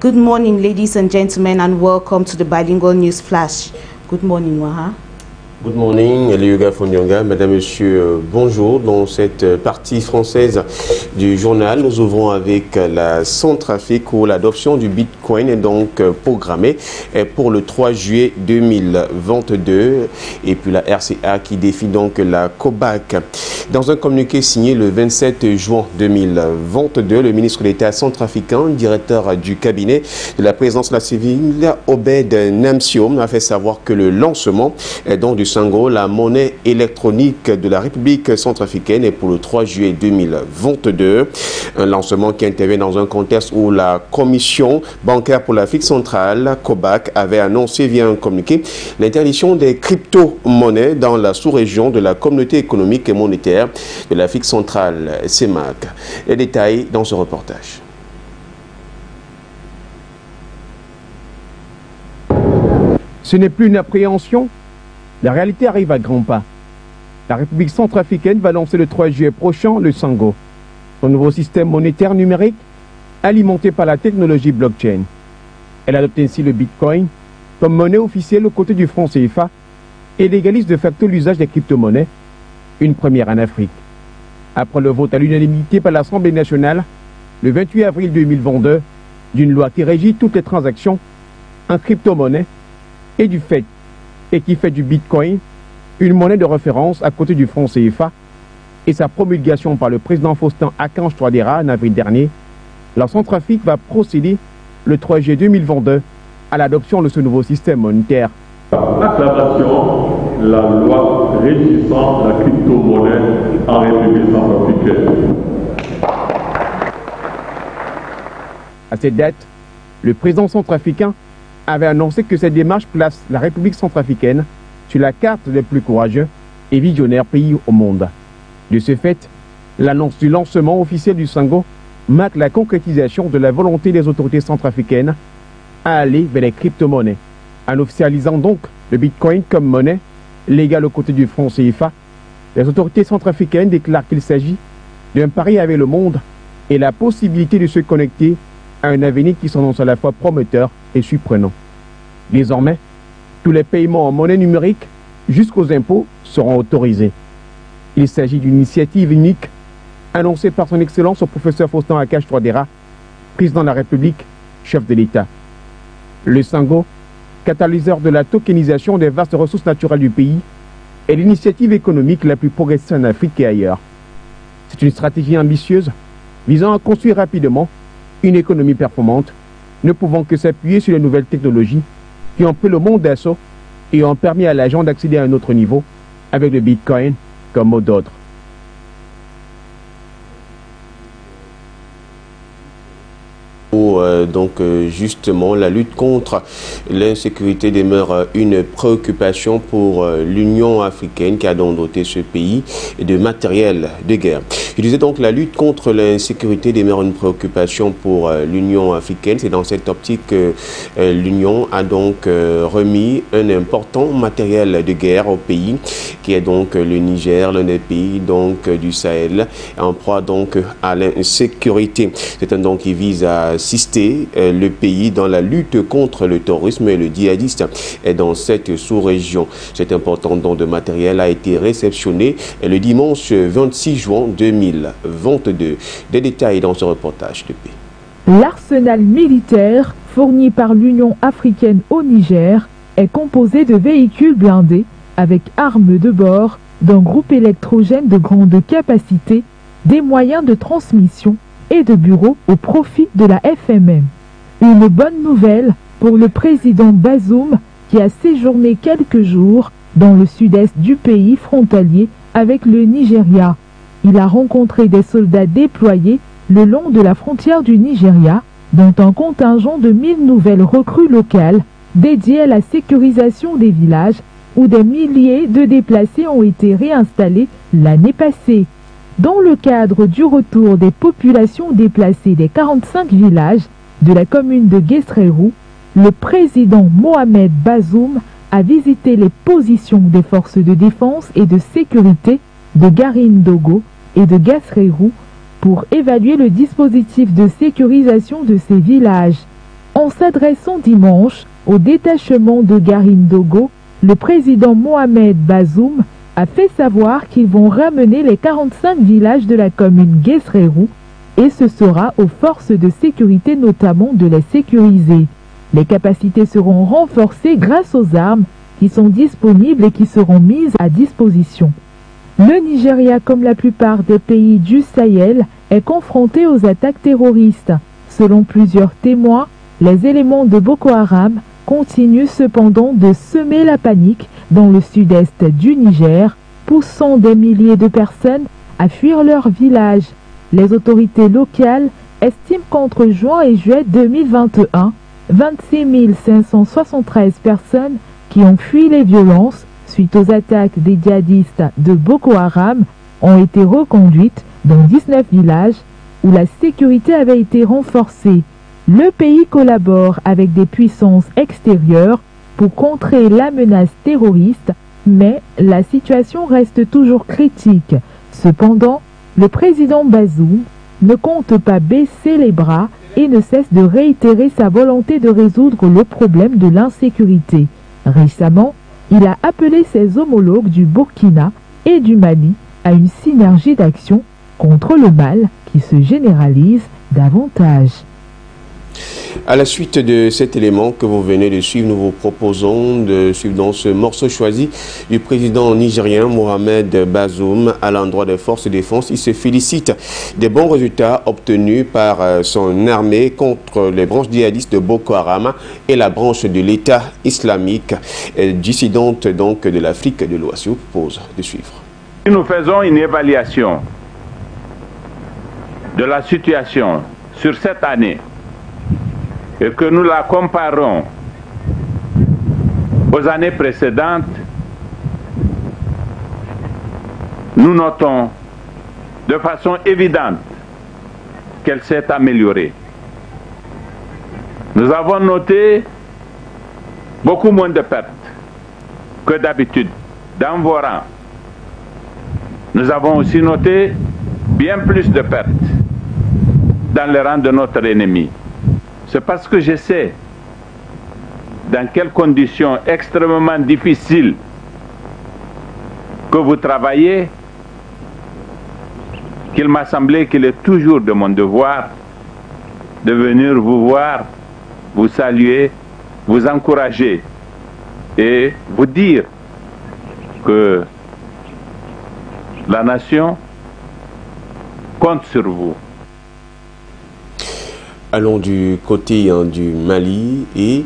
Good morning, ladies and gentlemen, and welcome to the Bilingual News Flash. Good morning, Waha. Good morning, Eliuga Fondionga. Mesdames, Messieurs, bonjour. Dans cette partie française du journal, nous ouvrons avec la Centrafrique où l'adoption du Bitcoin est donc programmée pour le 3 juillet 2022. Et puis la RCA qui défie donc la COBAC. Dans un communiqué signé le 27 juin 2022, le ministre de l'État centrafricain, directeur du cabinet de la présidence civile, Obed Namsio, a fait savoir que le lancement donc du Sango, la monnaie électronique de la République centrafricaine, est pour le 3 juillet 2022. Un lancement qui intervient dans un contexte où la Commission bancaire pour l'Afrique centrale, COBAC, avait annoncé via un communiqué l'interdiction des crypto-monnaies dans la sous-région de la Communauté économique et monétaire de l'Afrique centrale, CEMAC. Les détails dans ce reportage. Ce n'est plus une appréhension. La réalité arrive à grands pas. La République centrafricaine va lancer le 3 juillet prochain le Sango, son nouveau système monétaire numérique alimenté par la technologie blockchain. Elle adopte ainsi le Bitcoin comme monnaie officielle aux côtés du franc CFA et légalise de facto l'usage des crypto-monnaies, une première en Afrique. Après le vote à l'unanimité par l'Assemblée nationale, le 28 avril 2022, d'une loi qui régit toutes les transactions en crypto-monnaie et qui fait du Bitcoin une monnaie de référence à côté du franc CFA, et sa promulgation par le président Faustin Archange Touadéra en avril dernier, la Centrafrique va procéder le 3 juillet 2022 à l'adoption de ce nouveau système monétaire. Acclamation, la loi régissant la crypto-monnaie en République centrafricaine. À cette date, le président centrafricain avait annoncé que cette démarche place la République centrafricaine sur la carte des plus courageux et visionnaires pays au monde. De ce fait, l'annonce du lancement officiel du Sango marque la concrétisation de la volonté des autorités centrafricaines à aller vers les crypto-monnaies. En officialisant donc le Bitcoin comme monnaie légale aux côtés du franc CFA, les autorités centrafricaines déclarent qu'il s'agit d'un pari avec le monde et la possibilité de se connecter à un avenir qui s'annonce à la fois prometteur et surprenant. Désormais, tous les paiements en monnaie numérique jusqu'aux impôts seront autorisés. Il s'agit d'une initiative unique annoncée par son Excellence au professeur Faustin Archange Touadéra, président de la République, chef de l'État. Le Sango, catalyseur de la tokenisation des vastes ressources naturelles du pays, est l'initiative économique la plus progressive en Afrique et ailleurs. C'est une stratégie ambitieuse visant à construire rapidement une économie performante, ne pouvant que s'appuyer sur les nouvelles technologies qui ont pris le monde d'assaut et ont permis à l'agent d'accéder à un autre niveau avec le Bitcoin comme mot d'ordre. Donc justement, la lutte contre l'insécurité demeure une préoccupation pour l'Union africaine qui a donc doté ce pays de matériel de guerre. Je disais donc la lutte contre l'insécurité demeure une préoccupation pour l'Union africaine. C'est dans cette optique que l'Union a donc remis un important matériel de guerre au pays qui est donc le Niger, l'un des pays donc du Sahel, en proie donc à l'insécurité. C'est un don qui vise à assister le pays dans la lutte contre le terrorisme et le djihadisme dans cette sous-région. Cet important don de matériel a été réceptionné le dimanche 26 juin 2022. Des détails dans ce reportage de paix. L'arsenal militaire fourni par l'Union africaine au Niger est composé de véhicules blindés avec armes de bord, d'un groupe électrogène de grande capacité, des moyens de transmission et de bureaux au profit de la FMM. Une bonne nouvelle pour le président Bazoum qui a séjourné quelques jours dans le sud-est du pays frontalier avec le Nigeria. Il a rencontré des soldats déployés le long de la frontière du Nigeria, dont un contingent de 1000 nouvelles recrues locales dédiées à la sécurisation des villages où des milliers de déplacés ont été réinstallés l'année passée. Dans le cadre du retour des populations déplacées des 45 villages de la commune de Guesserérou, le président Mohamed Bazoum a visité les positions des forces de défense et de sécurité de Garindogo et de Guesserérou pour évaluer le dispositif de sécurisation de ces villages. En s'adressant dimanche au détachement de Garindogo, le président Mohamed Bazoum a fait savoir qu'ils vont ramener les 45 villages de la commune Guesrérou et ce sera aux forces de sécurité notamment de les sécuriser. Les capacités seront renforcées grâce aux armes qui sont disponibles et qui seront mises à disposition. Le Nigeria, comme la plupart des pays du Sahel, est confronté aux attaques terroristes. Selon plusieurs témoins, les éléments de Boko Haram continuent cependant de semer la panique dans le sud-est du Niger, poussant des milliers de personnes à fuir leur village. Les autorités locales estiment qu'entre juin et juillet 2021, 26 573 personnes qui ont fui les violences suite aux attaques des djihadistes de Boko Haram ont été reconduites dans 19 villages où la sécurité avait été renforcée. Le pays collabore avec des puissances extérieures pour contrer la menace terroriste, mais la situation reste toujours critique. Cependant, le président Bazoum ne compte pas baisser les bras et ne cesse de réitérer sa volonté de résoudre le problème de l'insécurité. Récemment, il a appelé ses homologues du Burkina et du Mali à une synergie d'action contre le mal qui se généralise davantage. À la suite de cet élément que vous venez de suivre, nous vous proposons de suivre dans ce morceau choisi du président nigérien Mohamed Bazoum à l'endroit des forces de défense. Il se félicite des bons résultats obtenus par son armée contre les branches djihadistes de Boko Haram et la branche de l'État islamique dissidente donc de l'Afrique de l'Ouest. Je vous propose de suivre. Nous faisons une évaluation de la situation sur cette année et que nous la comparons aux années précédentes, nous notons de façon évidente qu'elle s'est améliorée. Nous avons noté beaucoup moins de pertes que d'habitude dans vos rangs. Nous avons aussi noté bien plus de pertes dans les rangs de notre ennemi. C'est parce que je sais dans quelles conditions extrêmement difficiles que vous travaillez qu'il m'a semblé qu'il est toujours de mon devoir de venir vous voir, vous saluer, vous encourager et vous dire que la nation compte sur vous. Allons du côté du Mali et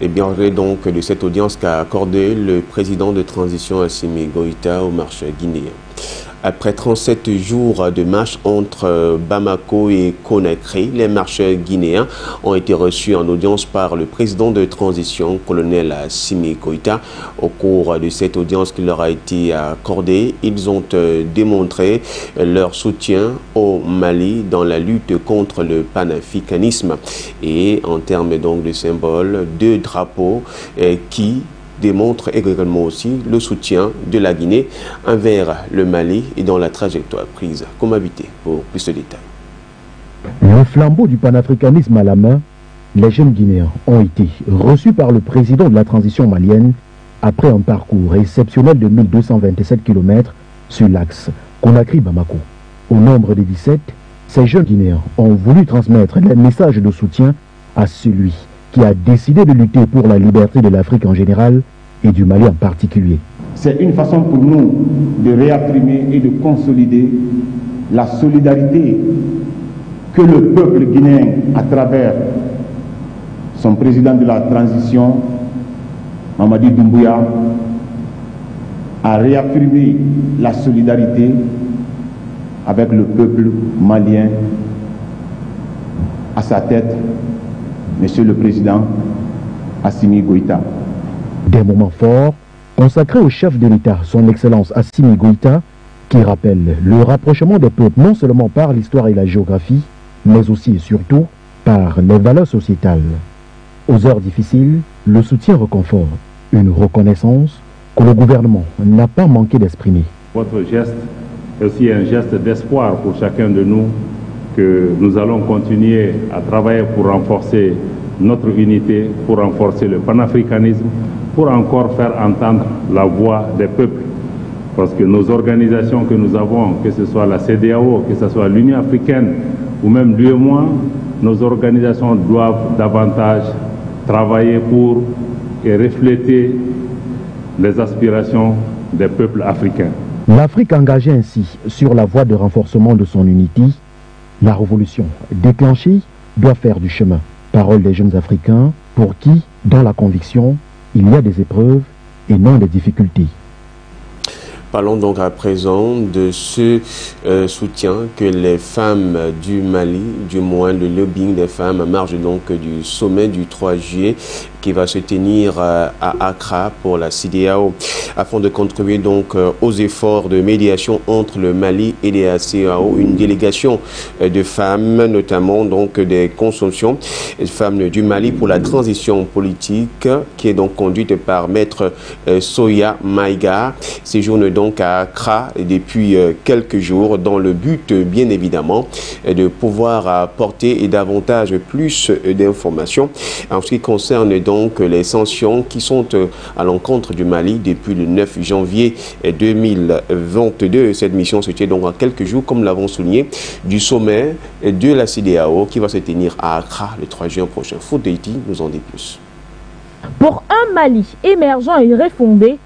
bien donc de cette audience qu'a accordé le président de transition Assimi Goïta au marché guinéen. Après 37 jours de marche entre Bamako et Conakry, les marcheurs guinéens ont été reçus en audience par le président de transition, colonel Assimi Goïta. Au cours de cette audience qui leur a été accordée, ils ont démontré leur soutien au Mali dans la lutte contre le panafricanisme. Et en termes donc de symboles, 2 drapeaux qui démontre également aussi le soutien de la Guinée envers le Mali et dans la trajectoire prise comme habité. Pour plus de détails. Le flambeau du panafricanisme à la main, les jeunes Guinéens ont été reçus par le président de la transition malienne après un parcours exceptionnel de 1227 km sur l'axe Conakry-Bamako. Au nombre de 17, ces jeunes Guinéens ont voulu transmettre les messages de soutien à celui qui a décidé de lutter pour la liberté de l'Afrique en général et du Mali en particulier. C'est une façon pour nous de réaffirmer et de consolider la solidarité que le peuple guinéen, à travers son président de la transition, Mamadi Doumbouya, a réaffirmé la solidarité avec le peuple malien à sa tête, Monsieur le Président Assimi Goïta. Des moments forts consacrés au chef de l'État, son Excellence Assimi Goïta, qui rappelle le rapprochement des peuples non seulement par l'histoire et la géographie, mais aussi et surtout par les valeurs sociétales. Aux heures difficiles, le soutien reconfort, une reconnaissance que le gouvernement n'a pas manqué d'exprimer. Votre geste est aussi un geste d'espoir pour chacun de nous, que nous allons continuer à travailler pour renforcer notre unité, pour renforcer le panafricanisme, pour encore faire entendre la voix des peuples. Parce que nos organisations que nous avons, que ce soit la CEDEAO, que ce soit l'Union africaine ou même l'UEMOA, nos organisations doivent davantage travailler pour et refléter les aspirations des peuples africains. L'Afrique engagée ainsi sur la voie de renforcement de son unité, la révolution déclenchée doit faire du chemin. Parole des jeunes Africains pour qui, dans la conviction, il y a des épreuves et non des difficultés. Parlons donc à présent de ce soutien que les femmes du Mali, du moins le lobbying des femmes, marge donc du sommet du 3 juillet qui va se tenir à Accra pour la CEDEAO, afin de contribuer donc aux efforts de médiation entre le Mali et les CEDEAO. Une délégation de femmes, notamment donc des consomptions, femmes du Mali pour la transition politique, qui est donc conduite par Maître Soya Maïga, séjourne donc à Accra depuis quelques jours dans le but, bien évidemment, de pouvoir apporter davantage plus d'informations en ce qui concerne donc les sanctions qui sont à l'encontre du Mali depuis le 9 janvier 2022. Cette mission se tient donc en quelques jours, comme l'avons souligné, du sommet de la CEDEAO qui va se tenir à Accra le 3 juin prochain. Food Haiti nous en dit plus. Pour un Mali émergent et refondé,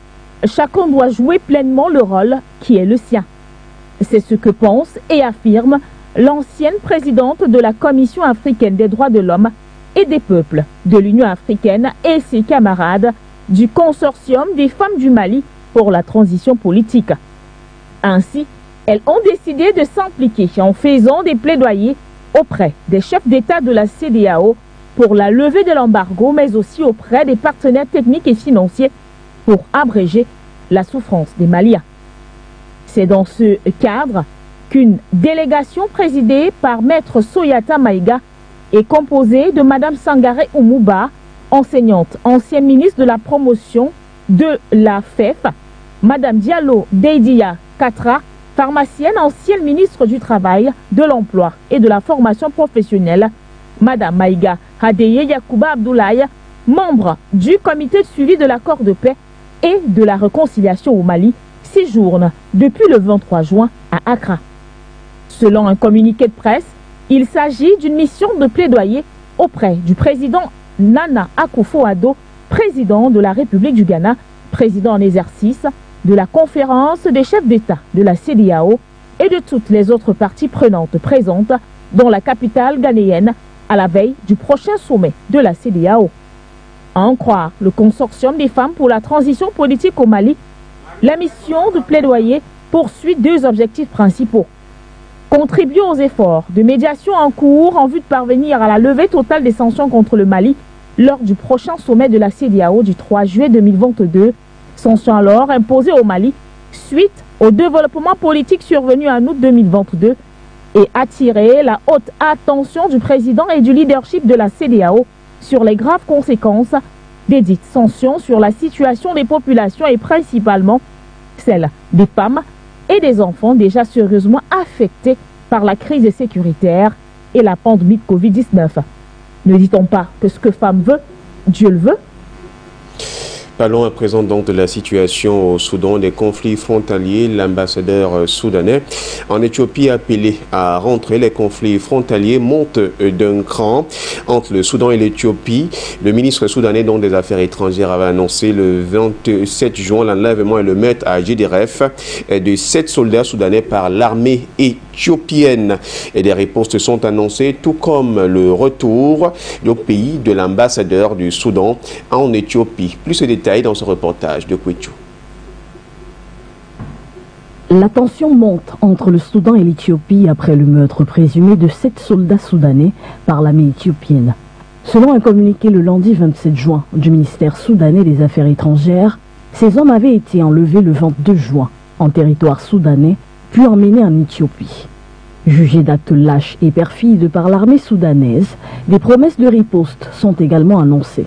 chacun doit jouer pleinement le rôle qui est le sien. C'est ce que pense et affirme l'ancienne présidente de la Commission africaine des droits de l'homme et des peuples de l'Union africaine et ses camarades du consortium des femmes du Mali pour la transition politique. Ainsi, elles ont décidé de s'impliquer en faisant des plaidoyers auprès des chefs d'État de la CEDEAO pour la levée de l'embargo, mais aussi auprès des partenaires techniques et financiers pour abréger la souffrance des Maliens. C'est dans ce cadre qu'une délégation présidée par Maître Soyata Maïga est composée de Mme Sangaré Oumouba, enseignante, ancienne ministre de la promotion de la FEF, Mme Diallo Deidia Katra, pharmacienne, ancienne ministre du Travail, de l'Emploi et de la formation professionnelle, Mme Maïga Hadeye Yakouba Abdoulaye, membre du comité de suivi de l'accord de paix et de la réconciliation au Mali, séjourne depuis le 23 juin à Accra. Selon un communiqué de presse, il s'agit d'une mission de plaidoyer auprès du président Nana Akufo-Addo, président de la République du Ghana, président en exercice de la conférence des chefs d'État de la CEDEAO et de toutes les autres parties prenantes présentes dans la capitale ghanéenne à la veille du prochain sommet de la CEDEAO. À en croire le consortium des femmes pour la transition politique au Mali, la mission de plaidoyer poursuit deux objectifs principaux. Contribuer aux efforts de médiation en cours en vue de parvenir à la levée totale des sanctions contre le Mali lors du prochain sommet de la CEDEAO du 3 juillet 2022, sanctions alors imposées au Mali suite au développement politique survenu en août 2022 et attirer la haute attention du président et du leadership de la CEDEAO sur les graves conséquences des dites sanctions sur la situation des populations et principalement celle des femmes et des enfants déjà sérieusement affectés par la crise sécuritaire et la pandémie de Covid-19. Ne dit-on pas que ce que femme veut, Dieu le veut? Parlons à présent donc de la situation au Soudan, des conflits frontaliers. L'ambassadeur soudanais en Éthiopie a appelé à rentrer. Les conflits frontaliers montent d'un cran entre le Soudan et l'Éthiopie. Le ministre soudanais donc des Affaires étrangères avait annoncé le 27 juin l'enlèvement et le meurtre à Gédéref de 7 soldats soudanais par l'armée éthiopienne. Et des réponses sont annoncées, tout comme le retour au pays de l'ambassadeur du Soudan en Éthiopie. Plus de détails dans ce reportage de Kouichou. La tension monte entre le Soudan et l'Éthiopie après le meurtre présumé de 7 soldats soudanais par l'armée éthiopienne. Selon un communiqué le lundi 27 juin du ministère soudanais des Affaires étrangères, ces hommes avaient été enlevés le 22 juin en territoire soudanais, puis emmenés en Éthiopie. Jugés d'actes lâches et perfides par l'armée soudanaise, des promesses de riposte sont également annoncées.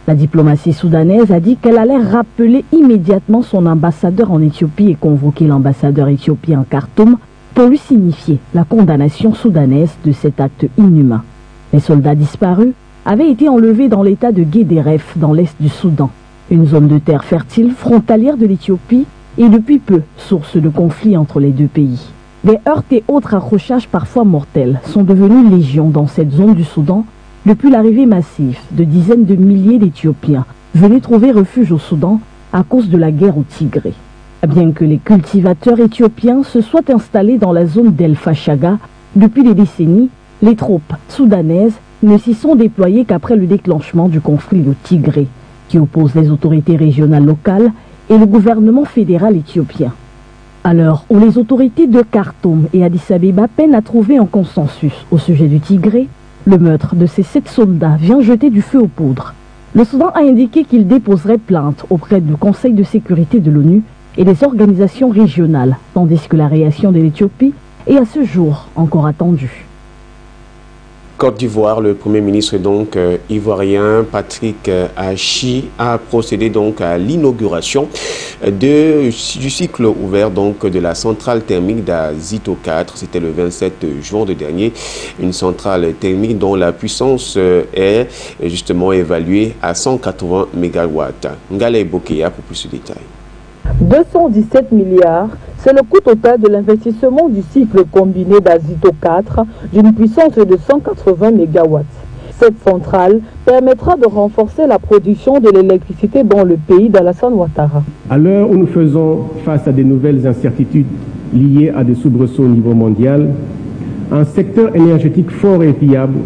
La diplomatie soudanaise a dit qu'elle allait rappeler immédiatement son ambassadeur en Éthiopie et convoquer l'ambassadeur éthiopien en Khartoum pour lui signifier la condamnation soudanaise de cet acte inhumain. Les soldats disparus avait été enlevé dans l'état de Guéderef, dans l'est du Soudan, une zone de terre fertile frontalière de l'Éthiopie et depuis peu source de conflits entre les deux pays. Des heurts et autres accrochages parfois mortels sont devenus légion dans cette zone du Soudan depuis l'arrivée massive de dizaines de milliers d'Éthiopiens venus trouver refuge au Soudan à cause de la guerre au Tigré. Bien que les cultivateurs éthiopiens se soient installés dans la zone d'El Fashaga depuis des décennies, les troupes soudanaises ne s'y sont déployées qu'après le déclenchement du conflit au Tigré, qui oppose les autorités régionales locales et le gouvernement fédéral éthiopien. À l'heure où les autorités de Khartoum et Addis Abeba peinent à trouver un consensus au sujet du Tigré, le meurtre de ces 7 soldats vient jeter du feu aux poudres. Le Soudan a indiqué qu'il déposerait plainte auprès du Conseil de sécurité de l'ONU et des organisations régionales, tandis que la réaction de l'Éthiopie est à ce jour encore attendue. Côte d'Ivoire, le Premier ministre ivoirien Patrick Achi a procédé à l'inauguration du cycle ouvert de la centrale thermique d'Azito 4. C'était le 27 juin dernier, une centrale thermique dont la puissance est justement évaluée à 180 MW. Ngale Bokeya pour plus de détails. 217 milliards, c'est le coût total de l'investissement du cycle combiné d'Azito 4 d'une puissance de 180 MW. Cette centrale permettra de renforcer la production de l'électricité dans le pays d'Alassane Ouattara. À l'heure où nous faisons face à de nouvelles incertitudes liées à des soubresauts au niveau mondial, un secteur énergétique fort et fiable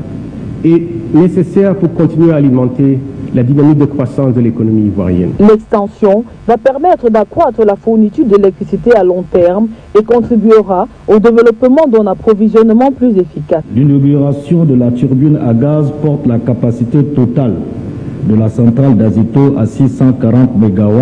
est nécessaire pour continuer à alimenter la dynamique de croissance de l'économie ivoirienne. L'extension va permettre d'accroître la fourniture d'électricité à long terme et contribuera au développement d'un approvisionnement plus efficace. L'inauguration de la turbine à gaz porte la capacité totale de la centrale d'Azito à 640 MW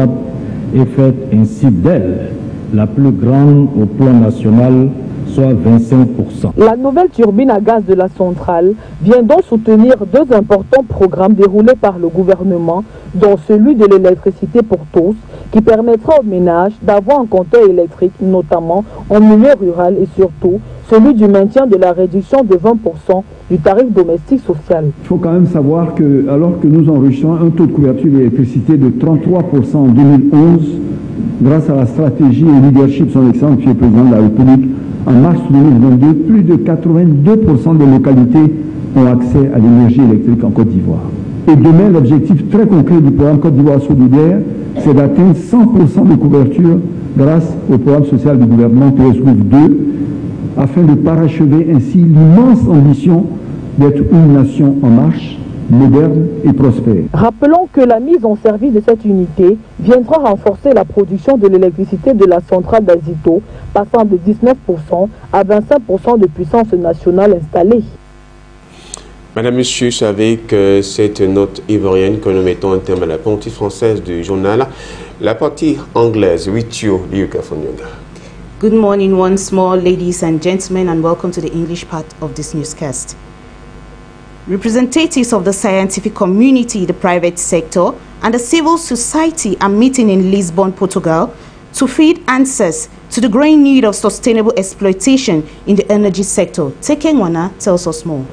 et fait ainsi d'elle la plus grande au plan national, soit 25%. La nouvelle turbine à gaz de la centrale vient donc soutenir 2 importants programmes déroulés par le gouvernement, dont celui de l'électricité pour tous, qui permettra aux ménages d'avoir un compteur électrique, notamment en milieu rural, et surtout celui du maintien de la réduction de 20% du tarif domestique social. Il faut quand même savoir que, alors que nous enregistrons un taux de couverture de l'électricité de 33% en 2011, grâce à la stratégie et leadership de son Excellence, M. le Président de la République, en mars 2022, plus de 82% des localités ont accès à l'énergie électrique en Côte d'Ivoire. Et demain, l'objectif très concret du programme Côte d'Ivoire solidaire, c'est d'atteindre 100% de couverture grâce au programme social du gouvernement PSGOV 2, afin de parachever ainsi l'immense ambition d'être une nation en marche, moderne et prospère. Rappelons que la mise en service de cette unité viendra renforcer la production de l'électricité de la centrale d'Azito, passant de 19% à 25% de puissance nationale installée. Madame, Monsieur, c'est avec cette note ivoirienne que nous mettons un terme à la partie française du journal. La partie anglaise, with you, Liuka Fonyonga. Good morning once more, ladies and gentlemen, and welcome to the English part of this newscast. Representatives of the scientific community, the private sector, and the civil society are meeting in Lisbon, Portugal, to feed answers to the growing need of sustainable exploitation in the energy sector. Tekengwana tells us more.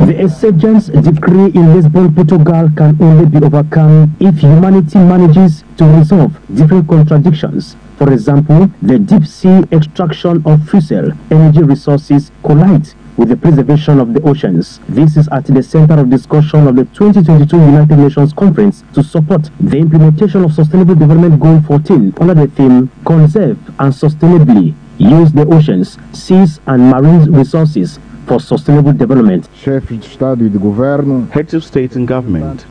The exigence decree in Lisbon, Portugal can only be overcome if humanity manages to resolve different contradictions. For example, the deep sea extraction of fossil energy resources collides with the preservation of the oceans. This is at the center of discussion of the 2022 United Nations Conference to support the implementation of Sustainable Development Goal 14 under the theme Conserve and Sustainably Use the Oceans, Seas and Marine Resources for Sustainable Development. Heads of state and government,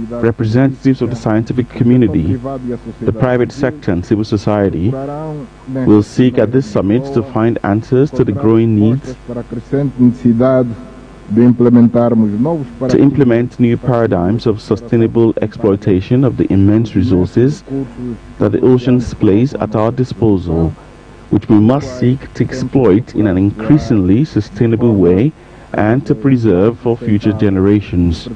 representatives of the scientific community, the private sector and civil society will seek at this summit to find answers to the growing needs to implement new paradigms of sustainable exploitation of the immense resources that the oceans place at our disposal, which we must seek to exploit in an increasingly sustainable way and to preserve for future generations.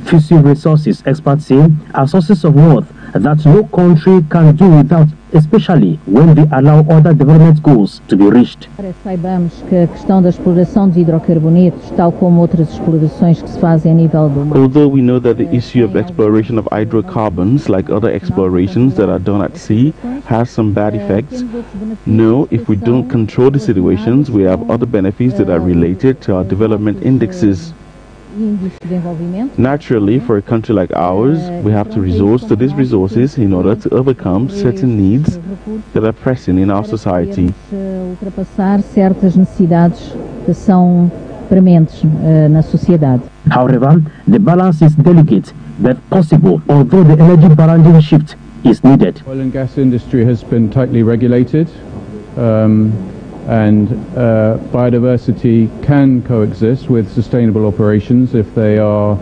Fossil resources, experts say, are sources of wealth that no country can do without, especially when they allow other development goals to be reached. Saibamos que a questão da exploração de hidrocarbonetos, tal como outras explorações que se fazem a nível do mar. Although we know that the issue of exploration of hydrocarbons, like other explorations that are done at sea, has some bad effects, no, if we don't control the situations, we have other benefits that are related to our development indexes. Naturally, for a country like ours, we have to resort to these resources in order to overcome certain needs that are pressing in our society. Ultrapassar certas necessidades que são prementes na sociedade. However, the balance is delicate but possible, although the energy balancing shift is needed. Oil and gas industry has been tightly regulated. And biodiversity can coexist with sustainable operations if they are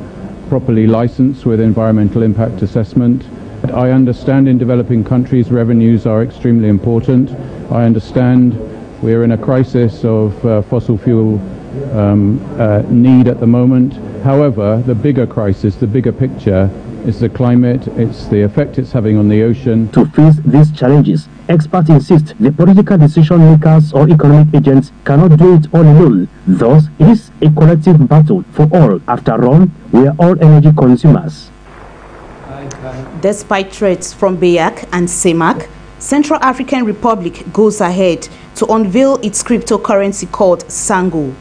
properly licensed with environmental impact assessment. I understand in developing countries revenues are extremely important. I understand we're in a crisis of fossil fuel need at the moment. However, the bigger crisis, the bigger picture, is the climate, it's the effect it's having on the ocean. To face these challenges, experts insist the political decision makers or economic agents cannot do it all alone. Thus, it is a collective battle for all. After all, we are all energy consumers. Despite threats from BEAC and CEMAC, Central African Republic goes ahead to unveil its cryptocurrency called Sango.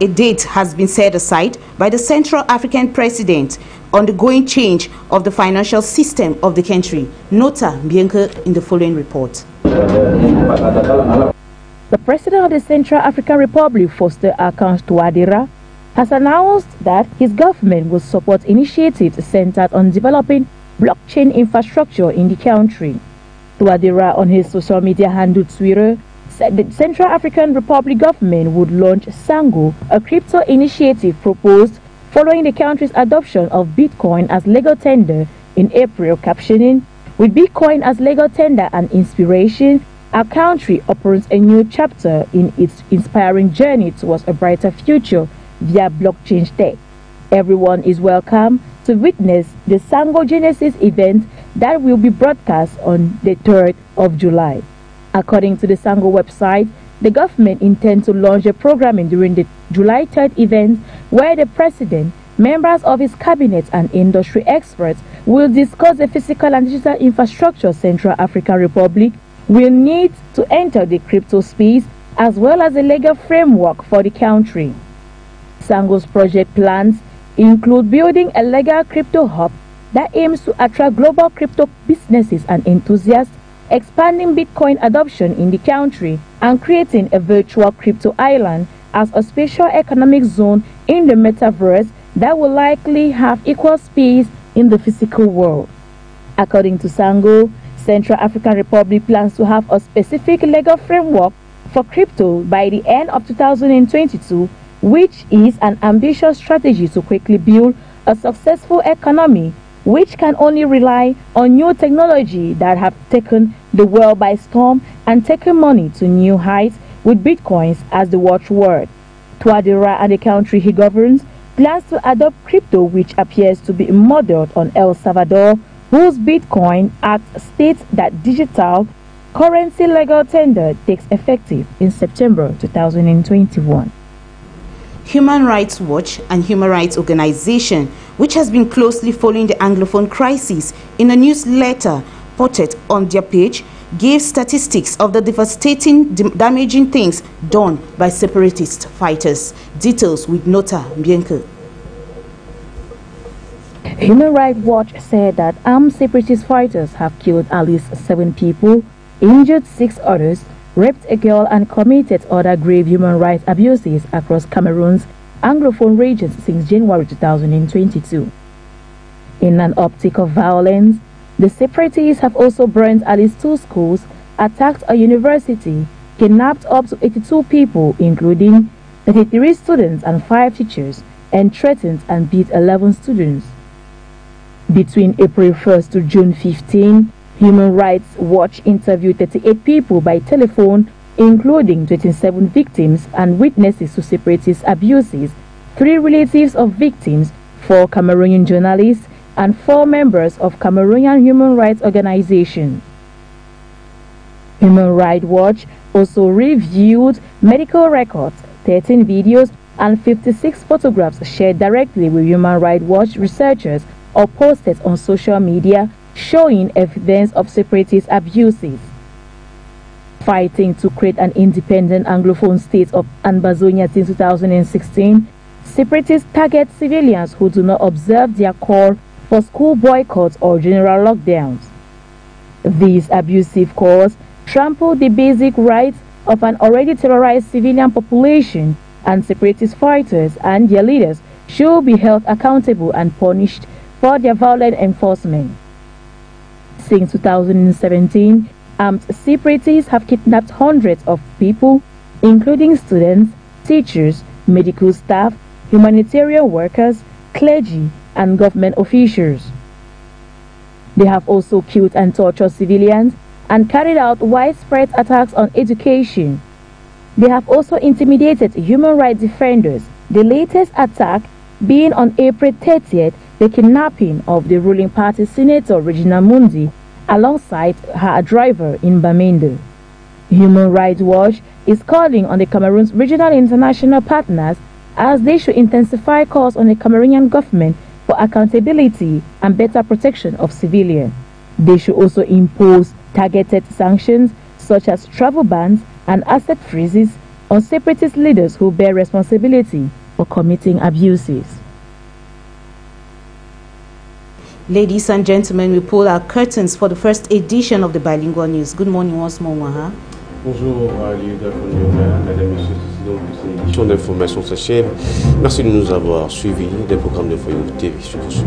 A date has been set aside by the Central African President on the going change of the financial system of the country. Nota Bianca in the following report. The President of the Central African Republic, Faustin Archange Touadéra, has announced that his government will support initiatives centered on developing blockchain infrastructure in the country. Touadéra, on his social media handle Twitter, said the Central African Republic government would launch Sango, a crypto initiative proposed following the country's adoption of Bitcoin as legal tender in April, captioning, "With Bitcoin as legal tender and inspiration, our country opens a new chapter in its inspiring journey towards a brighter future via blockchain tech. Everyone is welcome to witness the Sango Genesis event that will be broadcast on the 3rd of July. According to the Sango website, the government intends to launch a programming during the July 3rd event where the president, members of his cabinet and industry experts will discuss the physical and digital infrastructure Central African Republic will need to enter the crypto space as well as a legal framework for the country. Sango's project plans include building a legal crypto hub that aims to attract global crypto businesses and enthusiasts, expanding Bitcoin adoption in the country, and creating a virtual crypto island as a special economic zone in the metaverse that will likely have equal space in the physical world. According to Sango, Central African Republic plans to have a specific legal framework for crypto by the end of 2022, which is an ambitious strategy to quickly build a successful economy which can only rely on new technology that have taken the world by storm and taken money to new heights, with Bitcoins as the watchword. Touadéra and the country he governs plans to adopt crypto, which appears to be modeled on El Salvador, whose Bitcoin Act states that digital currency legal tender takes effective in September 2021. Human Rights Watch and Human Rights Organization, which has been closely following the Anglophone crisis, in a newsletter posted on their page, gave statistics of the devastating, damaging things done by separatist fighters. Details with Nota Bianca. Human Rights Watch said that armed separatist fighters have killed at least 7 people, injured 6 others, raped a girl, and committed other grave human rights abuses across Cameroon's Anglophone regions since January 2022. In an uptick of violence, the separatists have also burned at least 2 schools, attacked a university, kidnapped up to 82 people, including 33 students and 5 teachers, and threatened and beat 11 students. Between April 1st to June 15, Human Rights Watch interviewed 38 people by telephone, including 27 victims and witnesses to separatist abuses, 3 relatives of victims, 4 Cameroonian journalists, and 4 members of Cameroonian human rights organizations. Human Rights Watch also reviewed medical records, 13 videos, and 56 photographs shared directly with Human Rights Watch researchers or posted on social media showing evidence of separatist abuses. Fighting to create an independent Anglophone state of Ambazonia since 2016, separatists target civilians who do not observe their call for school boycotts or general lockdowns. These abusive calls trample the basic rights of an already terrorized civilian population, and separatist fighters and their leaders should be held accountable and punished for their violent enforcement. Since 2017, armed separatists have kidnapped hundreds of people, including students, teachers, medical staff, humanitarian workers, clergy, and government officials. They have also killed and tortured civilians and carried out widespread attacks on education. They have also intimidated human rights defenders, the latest attack being on April 30th, the kidnapping of the ruling party Senator Regina Mundi alongside her driver in Bamenda. Human Rights Watch is calling on the Cameroon's regional international partners as they should intensify calls on the Cameroonian government for accountability and better protection of civilians. They should also impose targeted sanctions such as travel bans and asset freezes on separatist leaders who bear responsibility for committing abuses. Ladies and gentlemen, we pull our curtains for the first edition of the Bilingual News. Good morning once more, Waha. Bonjour, Liuda Fonyoga, mesdames et messieurs, donc cette édition d'information s'achève. Merci de nous avoir suivis. Des programmes de Foyou TV se poursuivent.